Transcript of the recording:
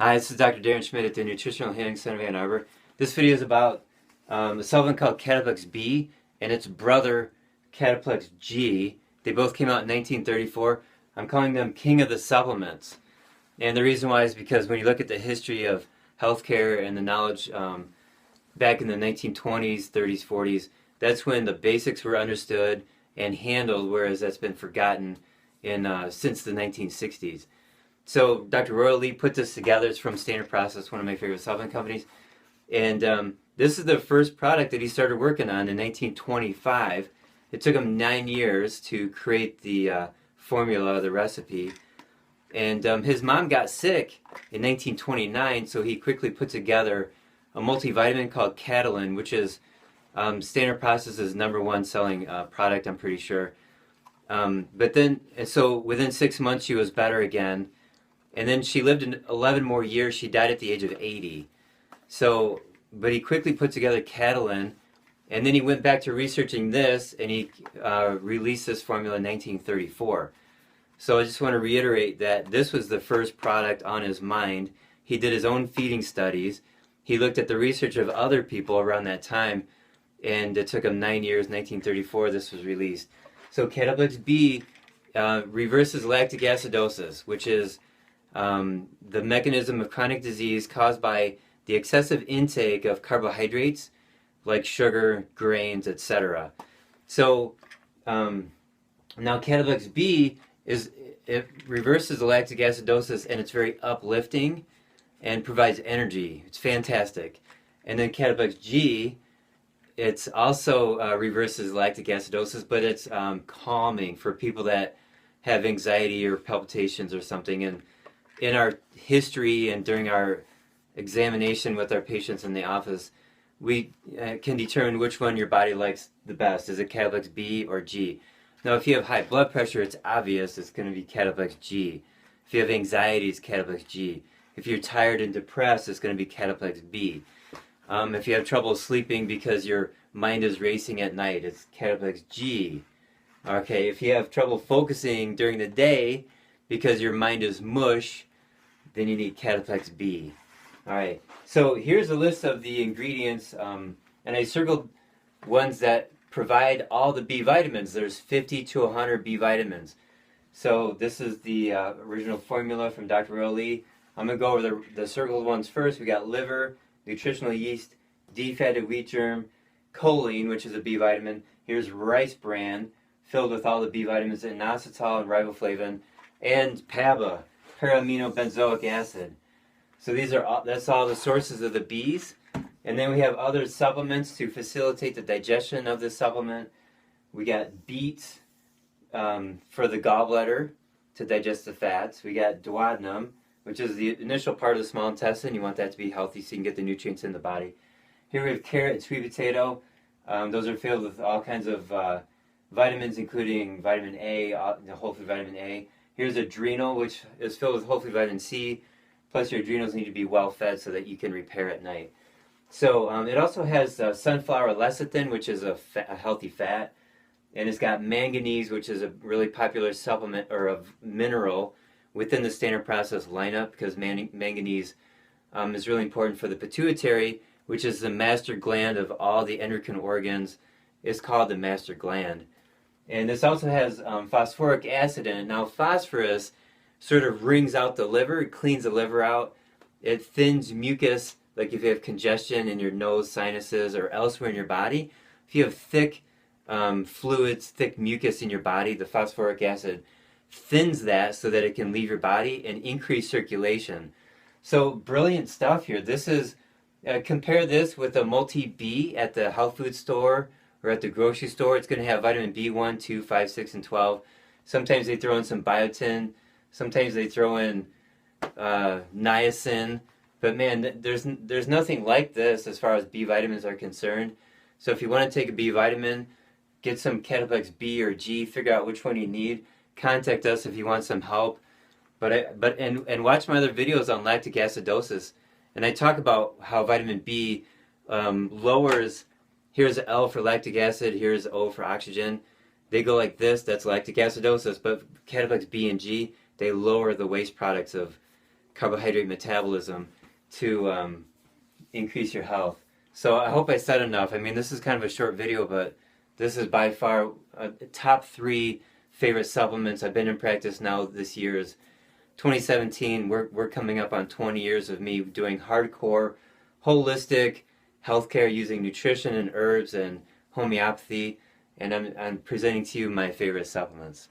Hi, this is Dr. Darren Schmidt at the Nutritional Healing Center of Ann Arbor. This video is about a supplement called Cataplex B and its brother Cataplex G. They both came out in 1934. I'm calling them king of the supplements. And the reason why is because when you look at the history of healthcare and the knowledge back in the 1920s, 30s, 40s, that's when the basics were understood and handled, whereas that's been forgotten since the 1960s. So Dr. Royal Lee put this together. It's from Standard Process, one of my favorite supplement companies. And this is the first product that he started working on in 1925. It took him 9 years to create the formula, the recipe. And his mom got sick in 1929, so he quickly put together a multivitamin called Catalin, which is Standard Process's #1 selling product, I'm pretty sure. So within 6 months she was better again. And then she lived 11 more years. She died at the age of 80. So, but he quickly put together Catalin, and then he went back to researching this, and he released this formula in 1934. So I just want to reiterate that this was the first product on his mind. He did his own feeding studies. He looked at the research of other people around that time, and it took him 9 years, 1934, this was released. So Cataplex B reverses lactic acidosis, which is the mechanism of chronic disease caused by the excessive intake of carbohydrates like sugar, grains, etc. So now Cataplex B it reverses the lactic acidosis, and it's very uplifting and provides energy. It's fantastic. And then Cataplex G, it's also reverses lactic acidosis, but it's calming for people that have anxiety or palpitations or something. And in our history and during our examination with our patients in the office, we can determine which one your body likes the best. Is it Cataplex B or G? Now, if you have high blood pressure, it's obvious it's going to be Cataplex G. If you have anxiety, it's Cataplex G. If you're tired and depressed, it's going to be Cataplex B. If you have trouble sleeping because your mind is racing at night, it's Cataplex G. Okay, if you have trouble focusing during the day because your mind is mush, then you need Cataplex B. Alright, so here's a list of the ingredients, and I circled ones that provide all the B vitamins. There's 50 to 100 B vitamins. So this is the original formula from Dr. Royal Lee. I'm going to go over the circled ones first. We got liver, nutritional yeast, defatted wheat germ, choline, which is a B vitamin. Here's rice bran, filled with all the B vitamins, inositol and riboflavin, and PABA, para-aminobenzoic acid. So that's all the sources of the B's. And then we have other supplements to facilitate the digestion of this supplement. We got beets for the gallbladder to digest the fats. We got duodenum, which is the initial part of the small intestine. You want that to be healthy so you can get the nutrients in the body. Here we have carrot and sweet potato. Those are filled with all kinds of vitamins, including vitamin A, whole food vitamin A. Here's adrenal, which is filled with whole food vitamin C. Plus your adrenals need to be well fed so that you can repair at night. So it also has sunflower lecithin, which is a healthy fat. And it's got manganese, which is a really popular supplement or a mineral within the Standard Process lineup, because manganese is really important for the pituitary, which is the master gland of all the endocrine organs. It's called the master gland. And this also has phosphoric acid in it. Now, phosphorus sort of wrings out the liver. It cleans the liver out. It thins mucus, like if you have congestion in your nose, sinuses, or elsewhere in your body. If you have thick fluids, thick mucus in your body, the phosphoric acid thins that so that it can leave your body and increase circulation. So brilliant stuff here. This is, compare this with a multi-B at the health food store or at the grocery store. It's going to have vitamin B1, 2, 5, 6, and 12. Sometimes they throw in some biotin. Sometimes they throw in niacin. But man, there's nothing like this as far as B vitamins are concerned. So if you want to take a B vitamin, get some Cataplex B or G, figure out which one you need. Contact us if you want some help. And watch my other videos on lactic acidosis. And I talk about how vitamin B lowers. Here's L for lactic acid. Here's O for oxygen. They go like this. That's lactic acidosis. But Cataplex B and G, they lower the waste products of carbohydrate metabolism to increase your health. So I hope I said enough. I mean, this is kind of a short video, but this is by far top 3 favorite supplements. I've been in practice now this year is 2017. We're coming up on 20 years of me doing hardcore, holistic healthcare using nutrition and herbs and homeopathy, and I'm presenting to you my favorite supplements.